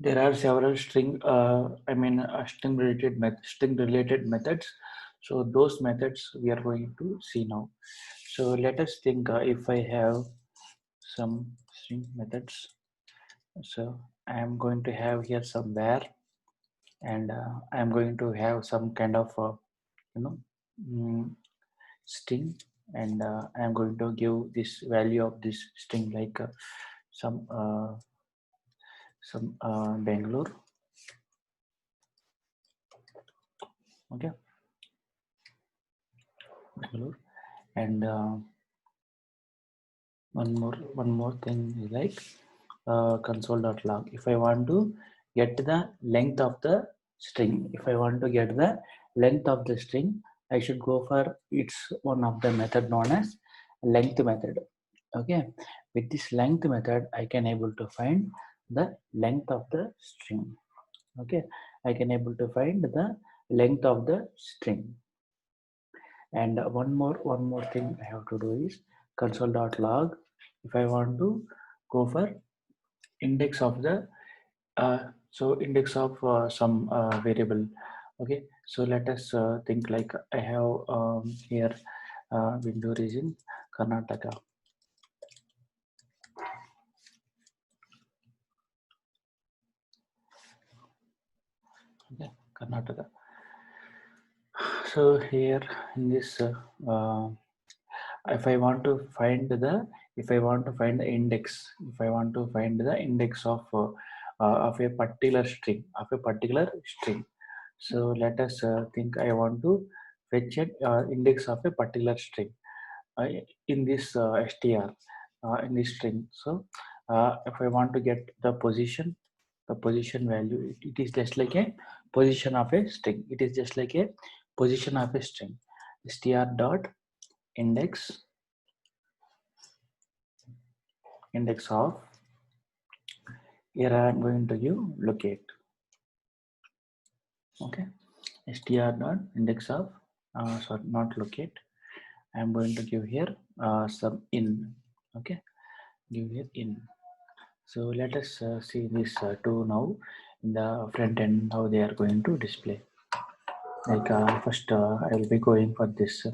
there are several string related methods. So those methods we are going to see now. So let us think, if I have some string methods. So I am going to have here some var, and I am going to have some kind of you know mm, string, and I am going to give this value of this string like some Bangalore. Okay, Bangalore. And one more thing is like console.log. If I want to get the length of the string, I should go for it's one of the method known as length method. Okay, with this length method I can able to find the length of the string. Okay, I can able to find the length of the string. And one more thing I have to do is console.log. If I want to go for index of the index of some variable. Okay, so let us think like I have here window region Karnataka. Okay, Karnataka. So here in this if I want to find the index, of a particular string, so let us think I want to fetch an index of a particular string uh, in this str in this string. So if I want to get the position value, it is just like a position of a string. Str dot index of, here I am going to give locate. Okay, str dot index of sorry, not locate, I am going to give here some in. Okay, give here in. So let us see this two now in the front end, how they are going to display. Like first I will be going for this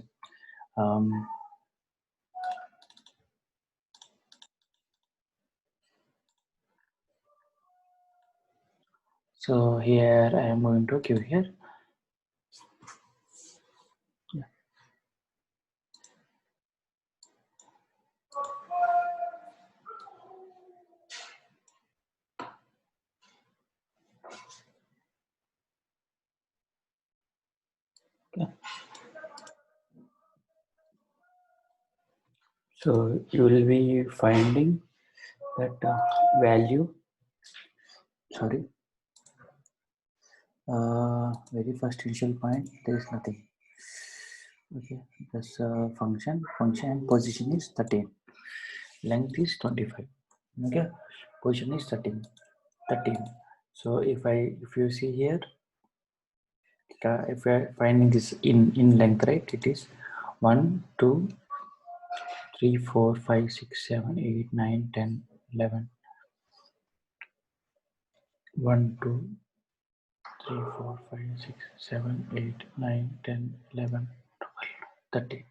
so here I am going to give here. Yeah. Okay. So you will be finding that value. Sorry. Very first initial point, there is nothing. Okay, this function position is 13, length is 25. Okay, position is 13. So if you see here, if I are finding this in length, right, it is 1 2 3 4 5 6 7 8 9 10 11 1 2 3 4 5 6 7 8 9 10 11 12 13.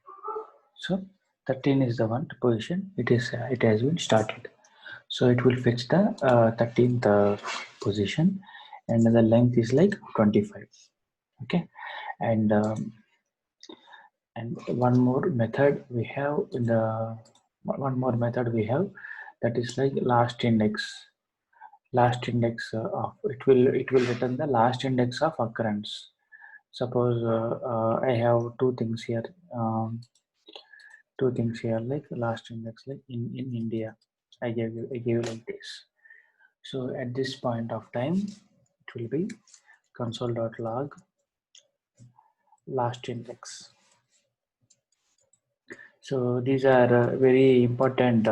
So 13 is the one position. It has been started. So it will fetch the 13th position, and the length is like 25. Okay, and one more method we have that is like last index. Of it will return the last index of occurrence. Suppose I have two things here. Like last index, like in India, I gave you like this. So at this point of time, it will be console.log last index. So these are very important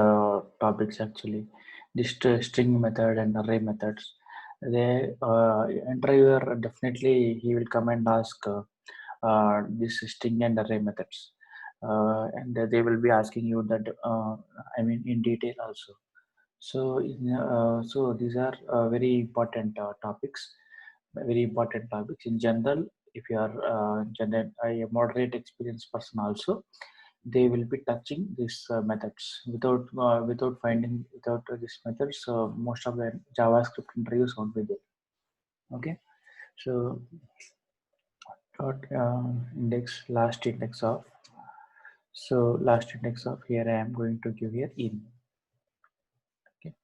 topics actually. This string method and array methods. The interviewer definitely he will come and ask this string and array methods, and they will be asking you that in detail also. So these are very important topics. Very important topics in general. If you are a moderate experienced person also, they will be touching these methods without finding without these methods. Most of the JavaScript interviews won't be there. Okay, so dot index last index of. So last index of here I am going to give here in. Okay,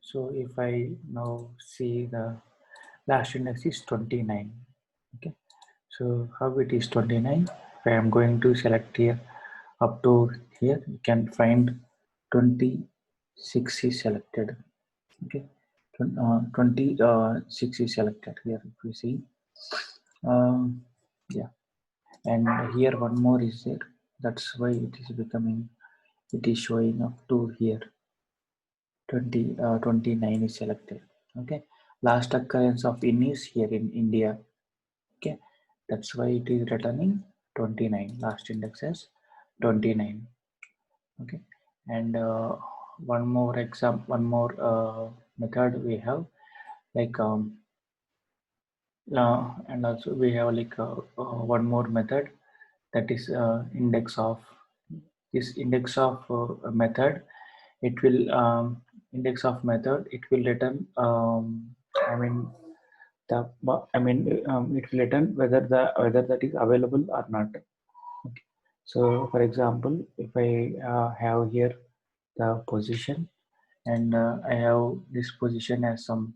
so if I now see the last index is 29. Okay, so how it is 29? If I am going to select here up to here, you can find 26 is selected. Okay, 26 is selected here. If you see, yeah, and here one more is there. That's why it is becoming. It is showing up to here. 29 is selected. Okay, last occurrence of in is here in India. Okay, that's why it is returning 29. Last index is 29. Okay, and one more example, one more method we have, like and also we have like one more method, that is index of. This index of method, it will index of method, it will return I mean it will return whether that is available or not. Okay. So for example, if I have here the position, and I have this position as some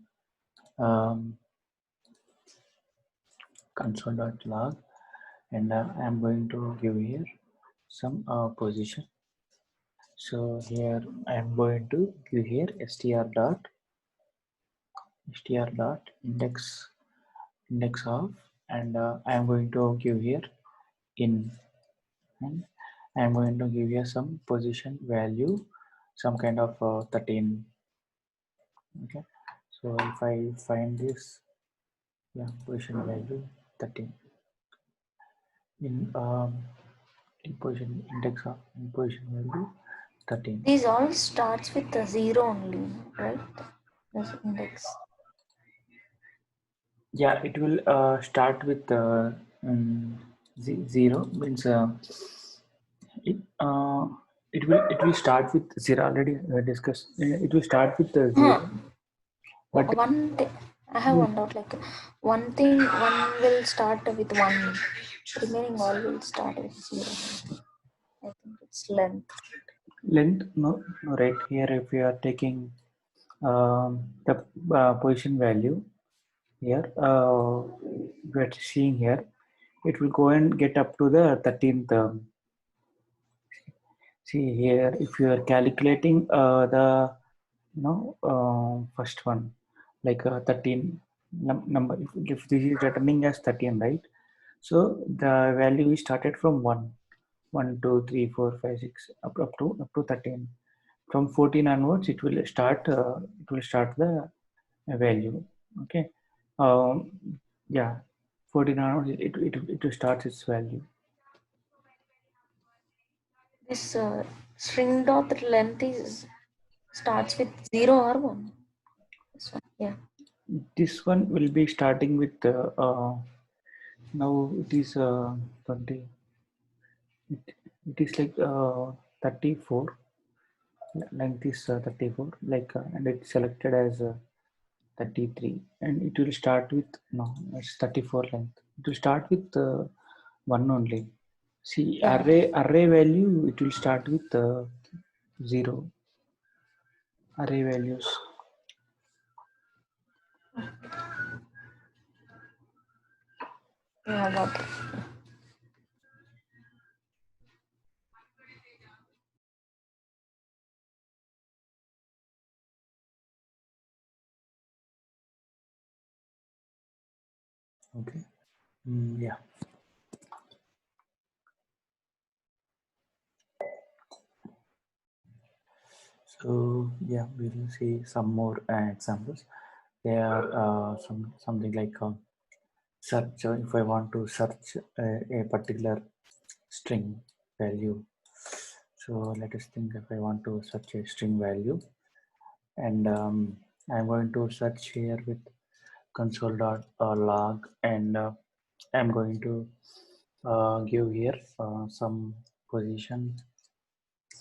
console.log, and I am going to give here some position. So here I am going to give here str dot index of, and I am going to give here in, and I am going to give here some position value, some kind of 13. Okay, so if I find this, yeah, position value 13 in position index of in position value 13. These all starts with the 0 only, right? This index. Yeah, it will start with um, 0 means it, uh, it will start with 0 already discussed. It will start with 0, but One thing I have one doubt, like one will start with 1, remaining all will start with 0. I think it's length. length, no, right here if you are taking the position value here, we are seeing here, it will go and get up to the 13th. See here, if you are calculating the first one, like 13 number, if this is returning as 13, right? So the value is started from 1, 1 2 3 4 5 6 up to 13. From 14 onwards, it will start the value. Okay, um, yeah, 14 onwards, it will start its value. This string dot length is starts with 0 or 1. This one, yeah. This one will be starting with now it is 20. It is like 34. Length is 34. Like and it's selected as 33, and it will start with, no, it's 34 length. It will start with one only. See, Yeah. array value, it will start with 0. Array values. Yeah, got it. Okay. Yeah. So yeah, we will see some more examples. There are something like search. If I want to search a particular string value, so let us think, if I want to search a string value, and I'm going to search here with console.log, and I'm going to give here some position,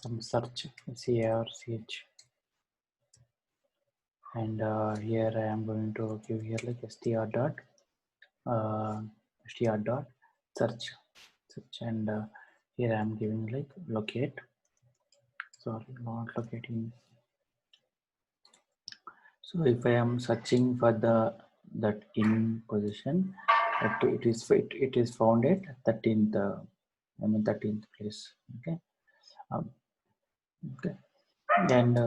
some search, CARCH, and here I am going to give here like uh, str dot search, and here I am giving like locate, sorry, not locating. So if I am searching for that in position, it is found at 13th, 13th place. Okay. Um, okay. And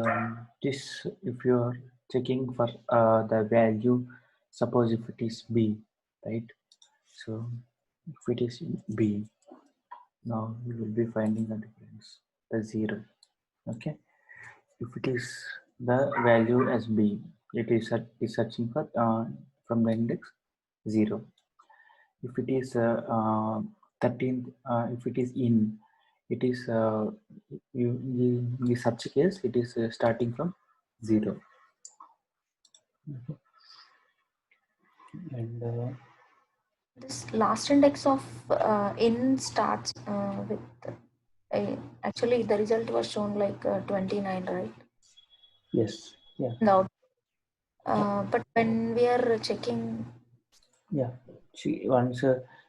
this, if you are checking for the value, suppose if it is B, right? So if it is B, now you will be finding the difference, the 0. Okay. If it is the value as B, it is searching for from the index 0. If it is 13th, if it is in, it is the such case it is starting from 0. And This last index of in starts with actually the result was shown like 29, right? yes, yeah, No. But when we are checking, yeah. See, once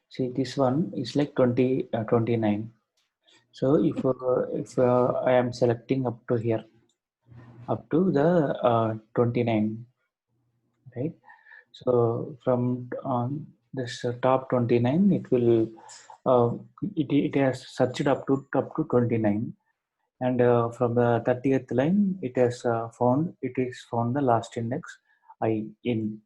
see, this one is like 29. So if I am selecting up to here, up to the 29, right? So from this top 29, it will it has searched up to 29, and from the 30th line, it has found the last index I in.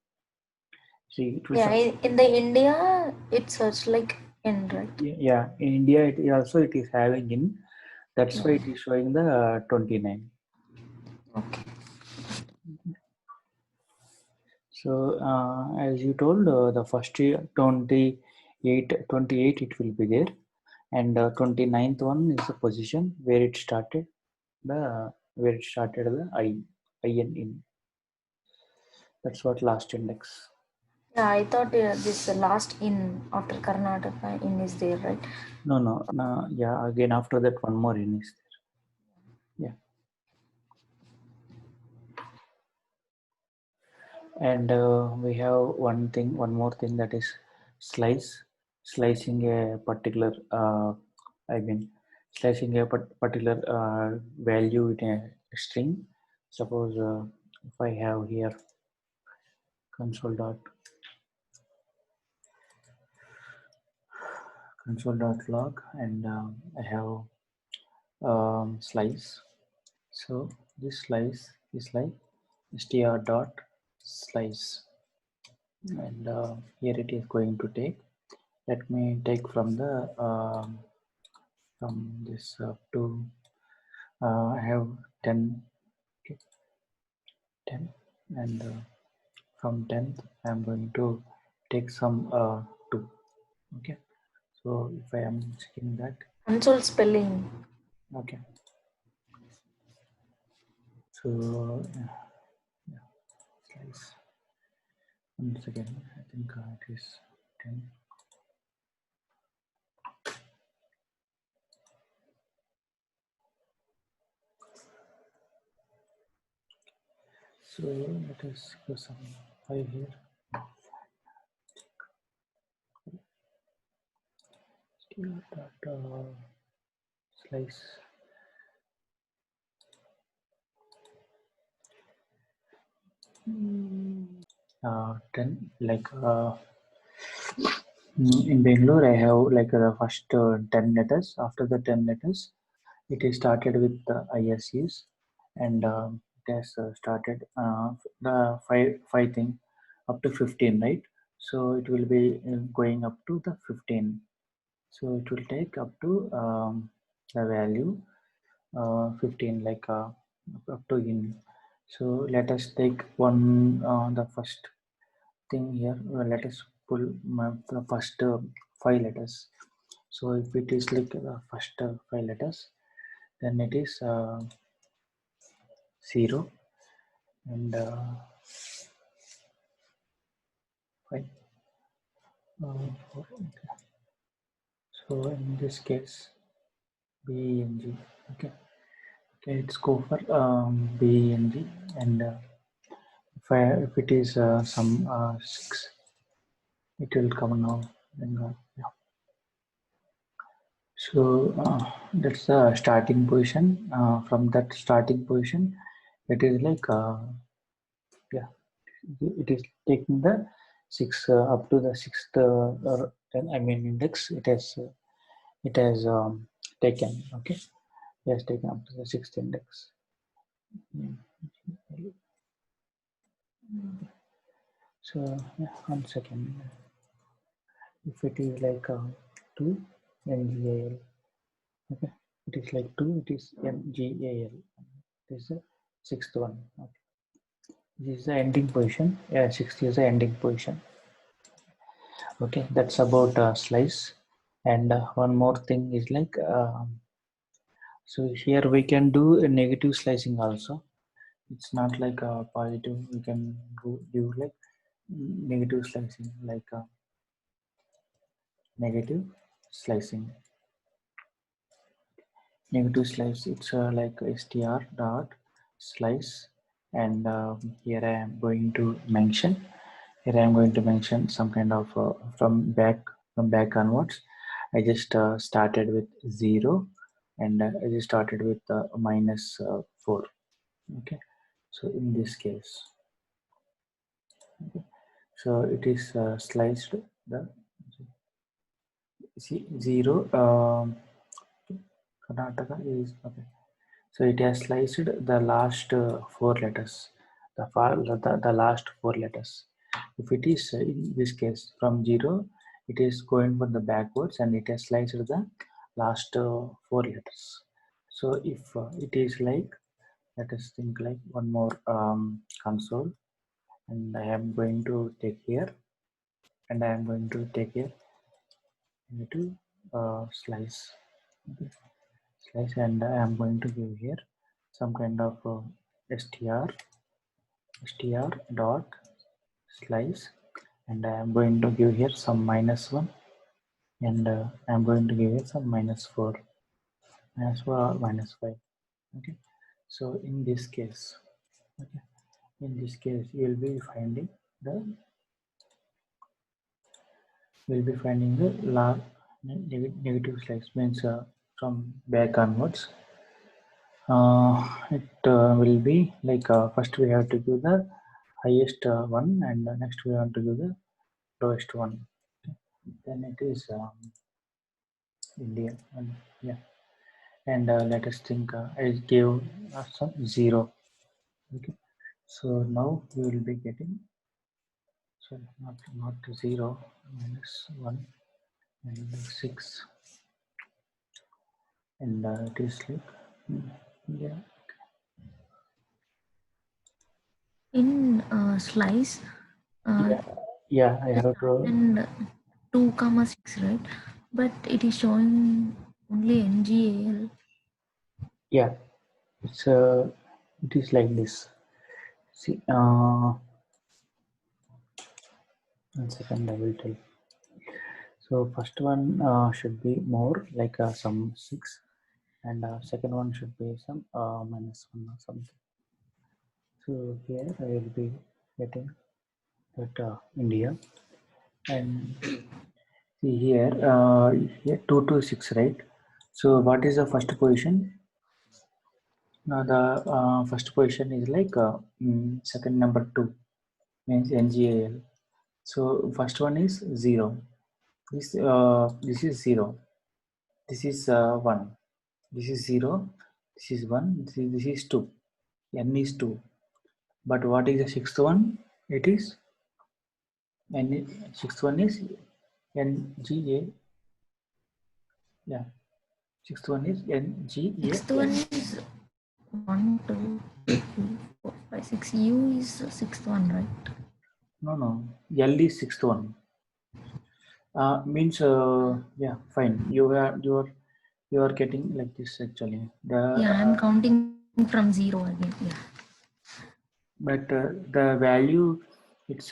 See, it will yeah, in the India, it searched like in, right? yeah, in India it is having in. That's why Yeah. it is showing the 29. Okay. So as you told, the first year 28 it will be there, and 29th one is the position where it started the in in. That's what last index. Yeah, I thought this last in after Karnataka in is there, right? No, yeah, again after that one more in is there. Yeah. And we have one more thing, that is slicing a particular, I mean, slicing a particular value in a string. Suppose if I have here console console.log, and I have slice. So this slice is like str dot slice, and here it is going to take. Let me take from the from this to I have 10, okay, 10, and from 10th I'm going to take some 2. Okay, so if I am checking that, Console spelling. okay, so yeah, slice. Once again, I think it is 10. So let us go some 5 here. Str dot slice. 10, like in Bangalore, I have like the first 10 letters. After the 10 letters, it is started with the ISUs, and it has started the five thing up to 15, right? So it will be going up to the 15. So it will take up to the value 15, like up to in. So let us take one the first thing here. Let us pull the first 5 letters. So if it is like the first 5 letters, then it is 0. and fine. Okay. So in this case, B and G. Okay. Okay, let's go for B and G, and if it is some 6, it will come now. And, yeah. So that's the starting position. From that starting position, it is like yeah, it is taking the 6 up to the 6th I mean index. It has taken. Okay, it has taken up to the 6th index. So yeah, 1 second. If it is like 2 NGAL, okay, it is like 2, it is NGAL. This is the 6th one. Okay. This is the ending position. Yeah, 6th is the ending position. Okay, that's about slice. And one more thing is like so here we can do a negative slicing also. It's not like a positive. We can do like negative slicing, like negative slicing. Negative slice. It's like str dot slice, and here I am going to mention. Here I am going to mention some kind of from back onwards. I just started with 0, and I just started with minus 4. Okay, so in this case, okay. So it is sliced the 0. Karnataka is okay. So it has sliced the last 4 letters, the last 4 letters. If it is in this case from 0, it is going for the backwards, and it has sliced the last 4 letters. So if it is like, let us think like one more console, and I am going to take here, and I am going to take here to slice. Okay. Slice, and I am going to give here some kind of str dot slice, and I am going to give here some -1, and I am going to give here some -4, -4 or -5. Okay, so in this case, okay, in this case you will be finding the negative slice, means from back onwards. It will be like first we have to give the highest one, and next we have to give the lowest one. Okay. Then it is India, and yeah, and let us think. I gave some 0. Okay, so now we will be getting, so not 0, -1 and 6, and it is like yeah. In slice, Yeah, yeah, I have to. and 2, 6, right? But it is showing only NGAL. Yeah, it's it is like this. See, 1 second, I will tell. So first one should be more like some 6, and second one should be some -1 or something. So here I will be getting that India, and see here, here 2 to 6, right? So what is the first position? Now the first position is like second number 2, means NGAL. So first one is 0. This is 0. This is 1. This is 0. This is 1. This is 2. N is 2. But what is the sixth one? It is sixth one is NGA. Yeah. Sixth one is NGA. Sixth one is 1, 2, 3, 4, 5, 6. U is sixth one, right? No. L is sixth one. Means yeah, fine. You are getting like this actually. Yeah, I'm counting from 0 again. Yeah. but the value, it's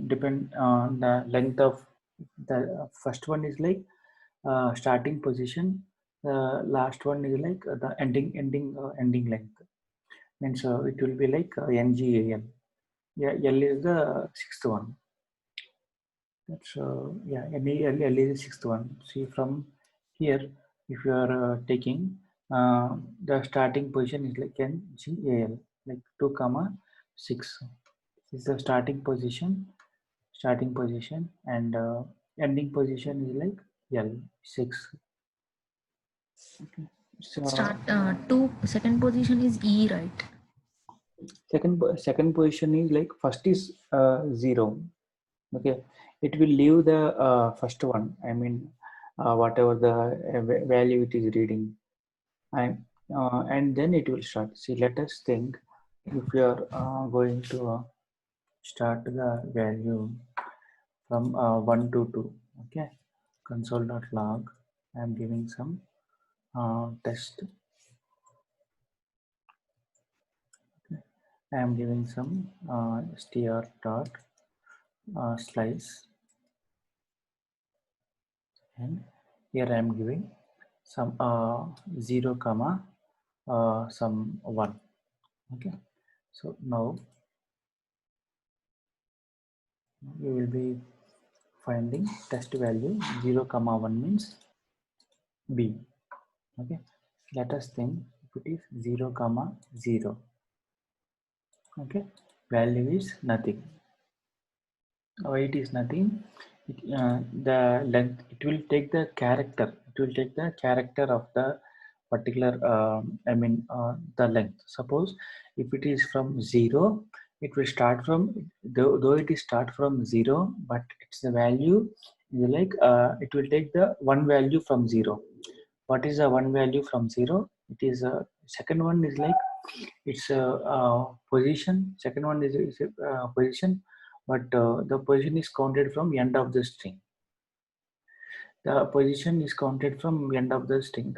depend on the length of the first one is like starting position, the last one is like the ending length, means it will be like NGAL. Yeah, L is the sixth one. That's yeah, L is the sixth one. See from here, if you are taking the starting position is like NGAL, like 2 comma 6 is the starting position, and ending position is like L 6. Okay. So Second position is E, right? second position is like first is 0. Okay, it will leave the first one, I mean whatever the value it is reading, and then it will start. See, let us think, if we are going to start the value from 1 to 2. Okay, console.log, I am giving some test. I am giving some str dot slice, and here I am giving some 0 comma some 1. Okay, so now we will be finding test value 0 comma 1 means B. Okay, let us think if it is 0 comma 0. Okay, value is nothing. Why it is nothing? The length, it will take the character, of the particular I mean the length. Suppose if it is from 0, it will start from, though it is start from 0, but it's the value is like it will take the one value from 0. What is the one value from 0? It is second one is like it's a position. Second one is a position, but the position is counted from end of the string. The position is counted from end of the string.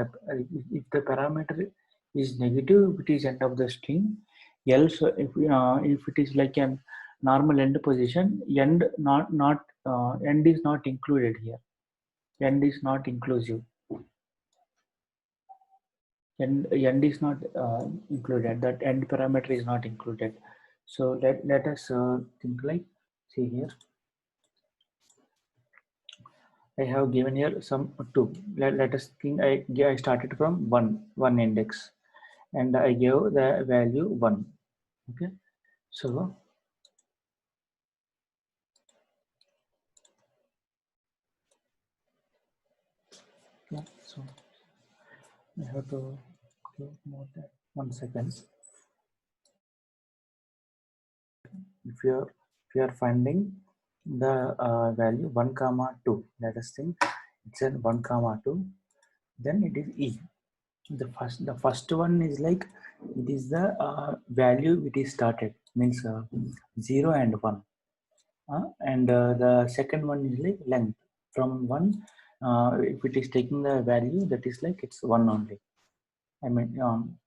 If the parameter is negative, it is end of the string. Else, if it is like a normal end position, end is not included here. End is not inclusive. End is not included. That end parameter is not included. So let us think like, see here. I have given here some 2. Let us think I started from 1 index, and I gave the value 1. Okay, so yeah, so I have to give more than 1 second. If you are finding the value 1 comma 2, let us think it's a 1 comma 2, then it is E. The first one is like, it is the value it is started, means 0 and 1, and the second one is like length from 1. If it is taking the value, that is like it's 1 only. I mean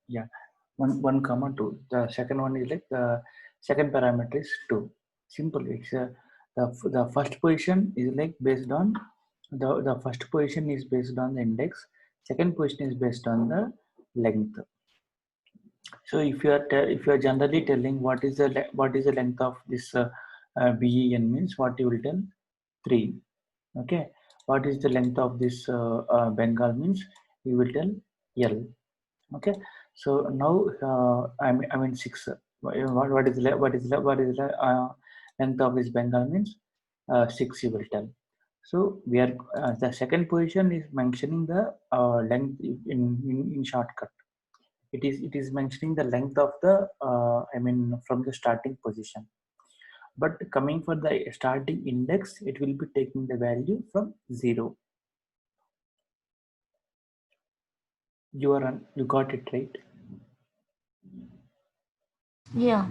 yeah, 1 comma 2. The second one is like the second parameter is 2. Simple. It's the first position is like based on the first position is based on the index. Second position is based on the length. So if you are generally telling what is the length of this BEN, means what you will tell 3. Okay, what is the length of this Bengal, means you will tell L. Okay, so now I mean 6. What is the length of this Bengal, means 6 you will tell. So we are the second position is mentioning the length in shortcut. It is mentioning the length of the I mean from the starting position, but coming for the starting index, it will be taking the value from 0. You got it right? Yeah.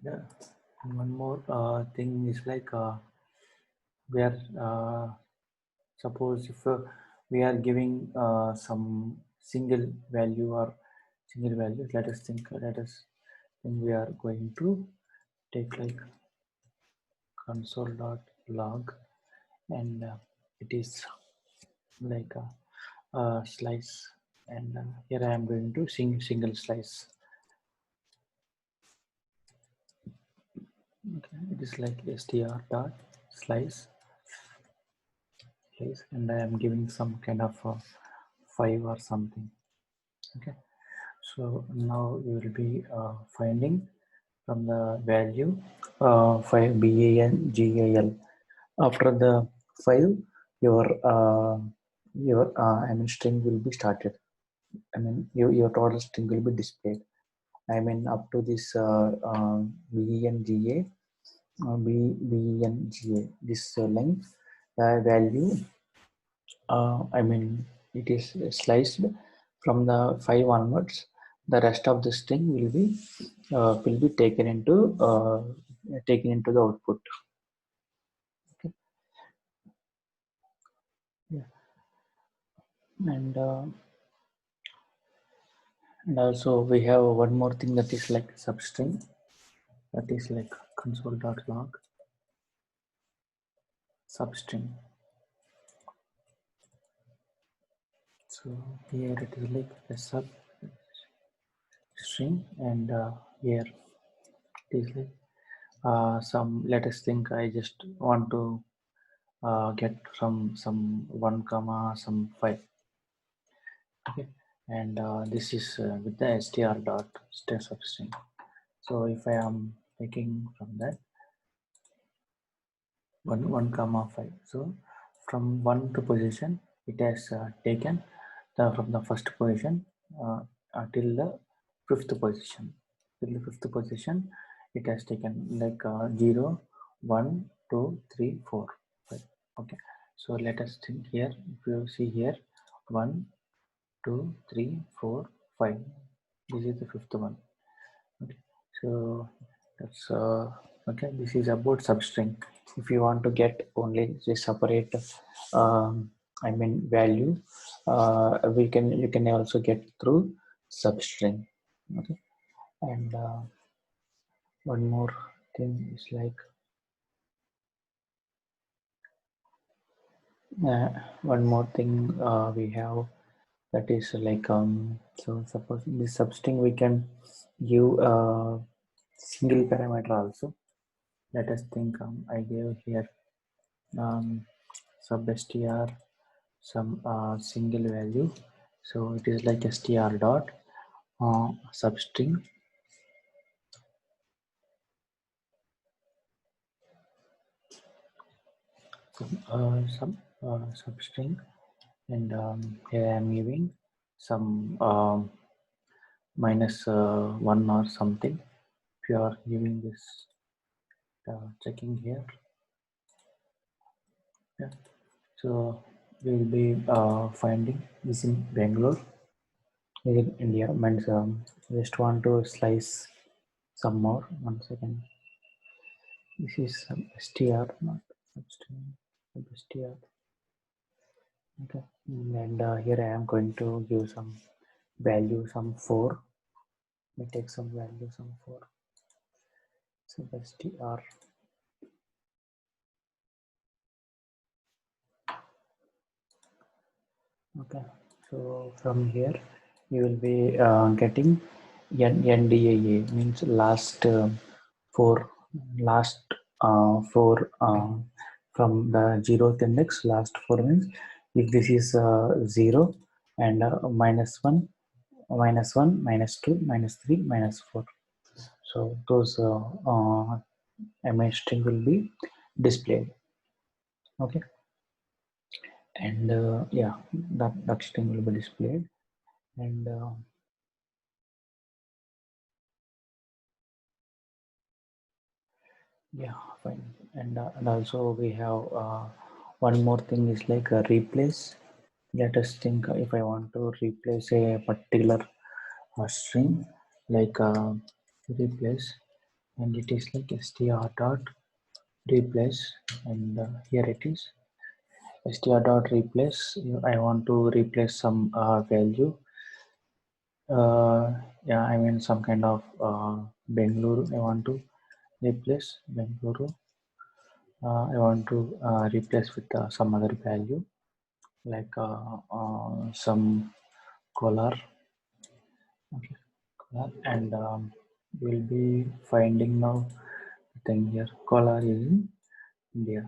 Yeah. And one more thing is like we are suppose if we are giving some single value or single values, let us think we are going to take like console.log, and it is like a slice, and here I am going to single slice. Okay, it is like str dot slice, and I am giving some kind of 5 or something. Okay, so now you will be finding from the value 5 BANGAL. After the 5, your I mean string will be started. I mean your total string will be displayed. I mean up to this BNGA, BNGA, this length value. I mean it is sliced from the 5 onwards. The rest of the string will be taken into the output. Okay. Yeah. And also we have one more thing that is like substring, that is like console.log substring. So here it is like a substring, and here it is like some, let us think I just want to get from some 1 comma some 5. Okay, and this is with the str dot substring. So if I am taking from that 1 comma 5, so from 1 to position it has taken from the first position till the fifth position. Till the fifth position it has taken like 0, 1, 2, 3, 4, 5. Okay, so let us think here. If you see here, 1, 2, 3, 4, 5. This is the fifth one. Okay, so that's okay. This is about substring. If you want to get only the separate, I mean value, you can also get through substring. Okay, and one more thing is like one more thing we have, that is like so suppose in this substring we can give single parameter also. Let us think I gave here substr some single value, so it is like str dot substring some substring, and here I am giving some minus 1 or something. If you are giving this checking here, yeah. So we will be finding this in Bangalore, in India. Means just want to slice some more. 1 second. This is some str, not substring, str. Okay, and here I am going to give some value, some 4. Let me take some value, some 4. So str. Okay, so from here you will be getting NDAA, means last 4, last 4 from the 0th index, last 4 means if this is 0 and -1, -1, -2, -3, -4. So those MA string will be displayed. Okay, and yeah, that string will be displayed, and yeah, fine. And also we have one more thing is like a replace. Let us think if I want to replace a particular string, like replace, and it is like str dot replace, and here it is str dot replace. I want to replace some value. Yeah, I mean some kind of Bengaluru. I want to replace Bengaluru. I want to replace with some other value like some color. Okay, color, and we'll be finding now the thing here. Color is in India.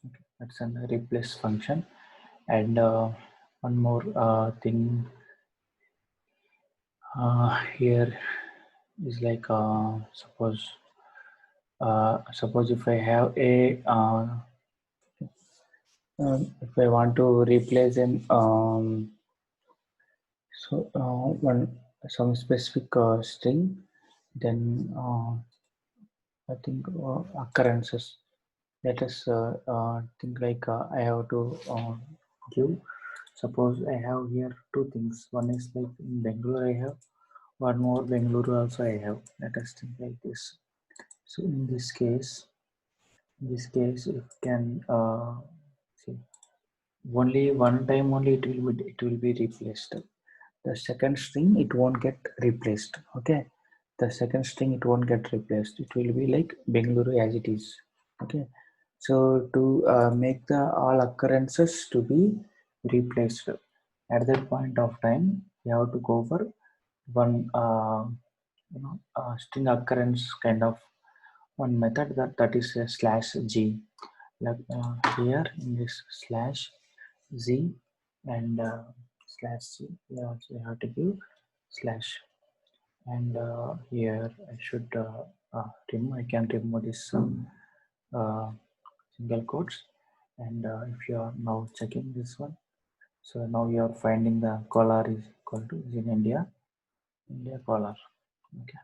Okay, that's an replace function, and one more thing here is like suppose if I have a if I want to replace an one some specific string, then I think occurrences. Let us think like I have to give. Suppose I have here two things. One is like in Bangalore I have, one more Bangalore also I have. Let us think like this. So in this case, if can see only one time only it will be replaced. The second string it won't get replaced. Okay, the second string it won't get replaced. It will be like Bengaluru as it is. Okay, so to make the all occurrences to be replaced at that point of time, you have to go for one string occurrence kind of one method that is a slash g. Like here in this slash z and slash c, we also have to give slash, and here I should remove. I can remove this uh, single quotes, and if you are now checking this one, so now you are finding the color is equal to is in India color. Okay,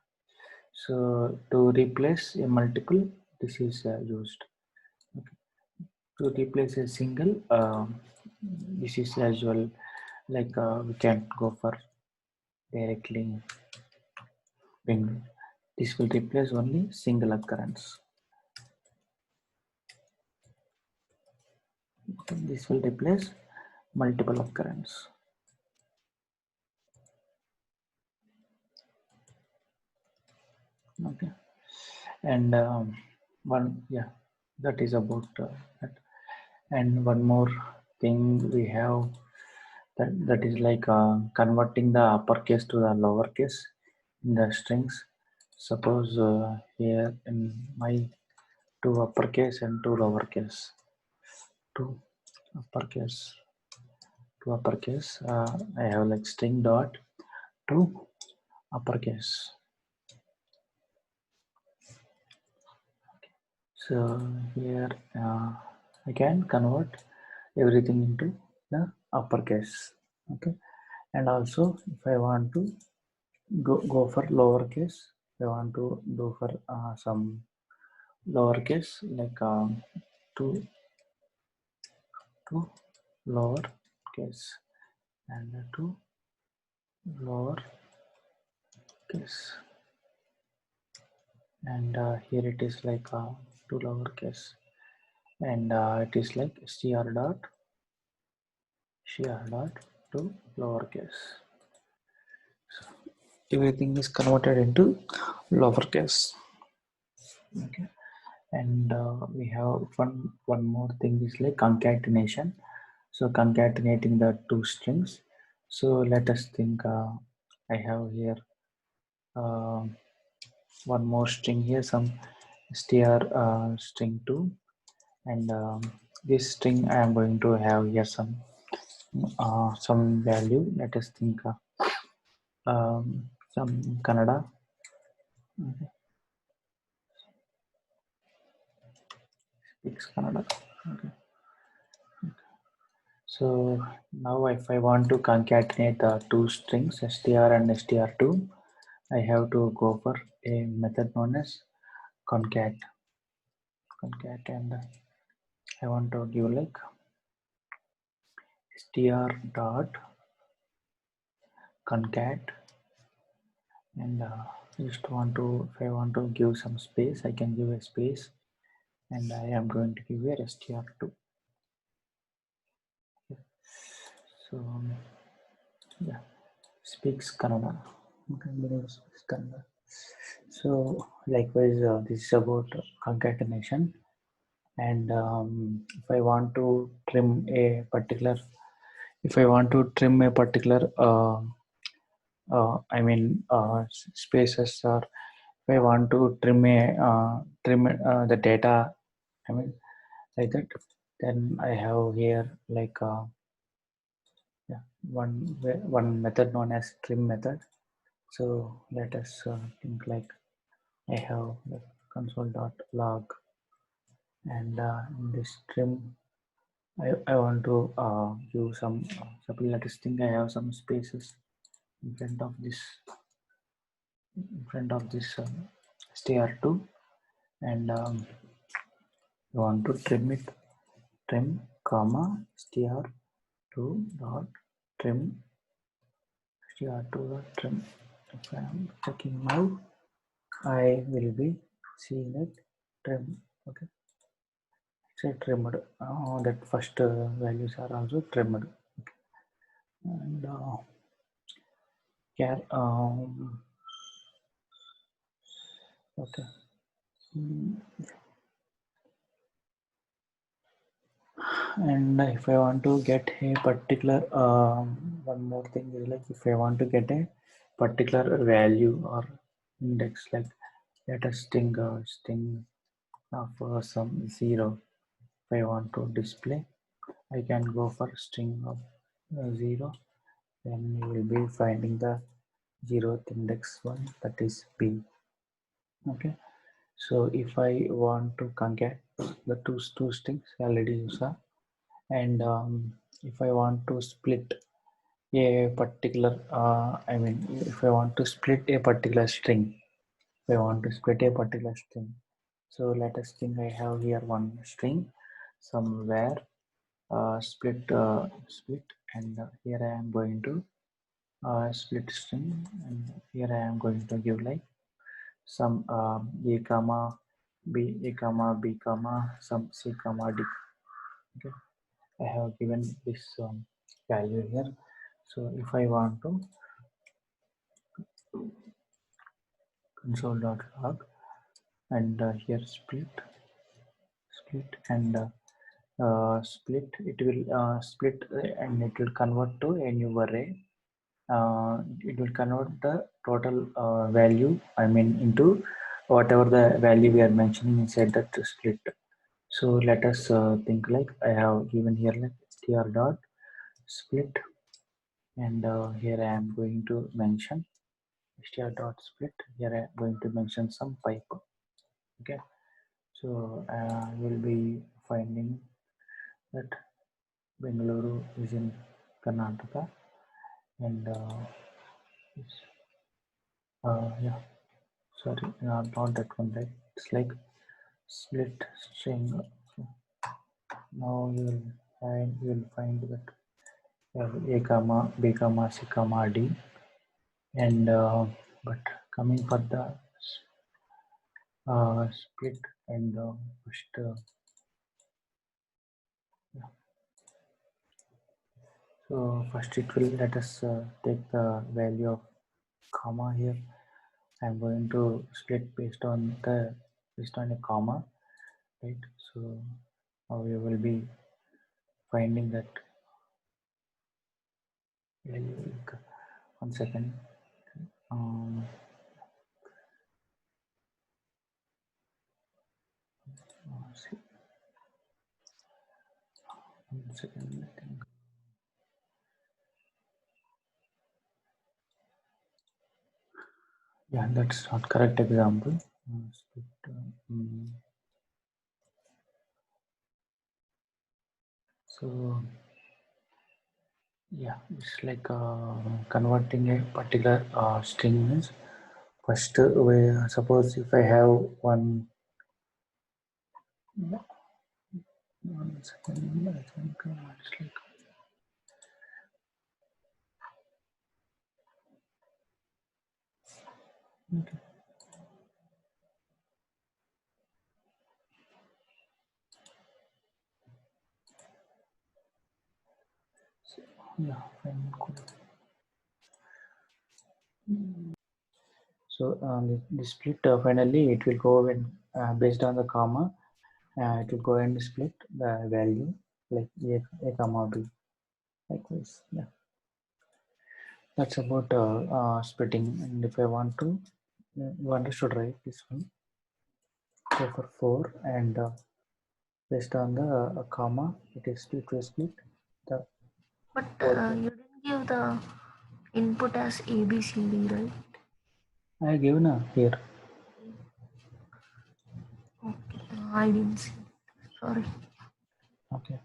so to replace a multiple, this is used. Okay. To replace a single, this is as well like we can go for directly Bengal. This will replace only single occurrence. This will replace multiple occurrence. Okay, and that is about that. And one more thing we have, that is like converting the uppercase to the lowercase in the strings. Suppose here in my two uppercase and two lowercase, two uppercase, I have like string dot to uppercase. So here I can convert everything into the uppercase. Okay, and also if I want to go for lowercase, I want to do for some lowercase like to lower case and to lower case, and here it is like to lower case, and it is like str dot to lowercase. So everything is converted into lowercase. Okay, and we have one more thing is like concatenation. So concatenating the two strings. So let us think. I have here uh, one more string here, some str string 2, and this string I am going to have here some value. Let us think some Kannada. Okay. Speaks Kannada. Okay. So now if I want to concatenate the two strings str and str2, I have to go for a method known as concat, and I want to give like str dot concat, and Just want to, if I want to give some space, I can give a space, and I am going to give a str2. So yeah, speaks Kannada. Okay, speaks Kannada. So likewise, this is about concatenation. And if I want to trim a particular, I mean spaces, or if I want to trim the data, I mean like that, then I have here like yeah, one method known as trim method. So let us think like I have the console.log, and in this trim I want to use some supplementary string. I have some spaces in front of this str2, and I want to trim it, trim comma str2 dot trim str2 dot trim. If I am checking now, I will be seeing it trim. Okay, it's trimmed. That first values are also trimmed. Okay. And care okay. Mm, and if I want to get a particular one more thing is like, if I want to get a particular value or index, like let us string of some 0. If I want to display, I can go for string of 0. Then you will be finding the 0th index one, that is b. Okay, so if I want to concat the two strings, already you saw. And if I want to split a particular I mean if I want to split a particular string, so let us think I have here one string somewhere, split, and here I am going to split string, and here I am going to give like some a comma b comma some c comma d. Okay, I have given this value here. So if I want to console.log, and here split, and split, it will split and it will convert to a new array. It will convert the total value, I mean into whatever the value we are mentioning inside that split. So let us think like I have given here like tr dot split, and here I am going to mention str dot split. Here I am going to mention some pipe. Okay, so we'll be finding that Bengaluru is in Karnataka, and yeah, sorry, not that one, right? It's like split string. Okay. Now you will find that a comma b comma c comma d, and but coming for the split, and first yeah. So first it will let us take the value of comma here. I'm going to split based on a comma, right? So now we will be finding that value. One second. See, one second, I think. Yeah, that's not correct example. So yeah, it's like converting a particular string means first suppose if I have one second, I think it's like okay. Yeah, fine. Cool. So the split finally it will go when based on the comma, it will go and split the value like a comma b like this. Yeah, that's about splitting. And if I want to, you understood right? This one go for 4 and based on the comma, it will split the But whole. you didn't give the input as A, B, C, D, right? I given here. Okay, I didn't see. Sorry. Okay.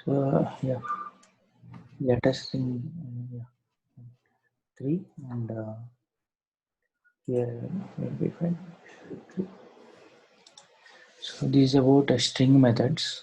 So yeah, let us in yeah, 3 and here will be fine. So this is about string methods.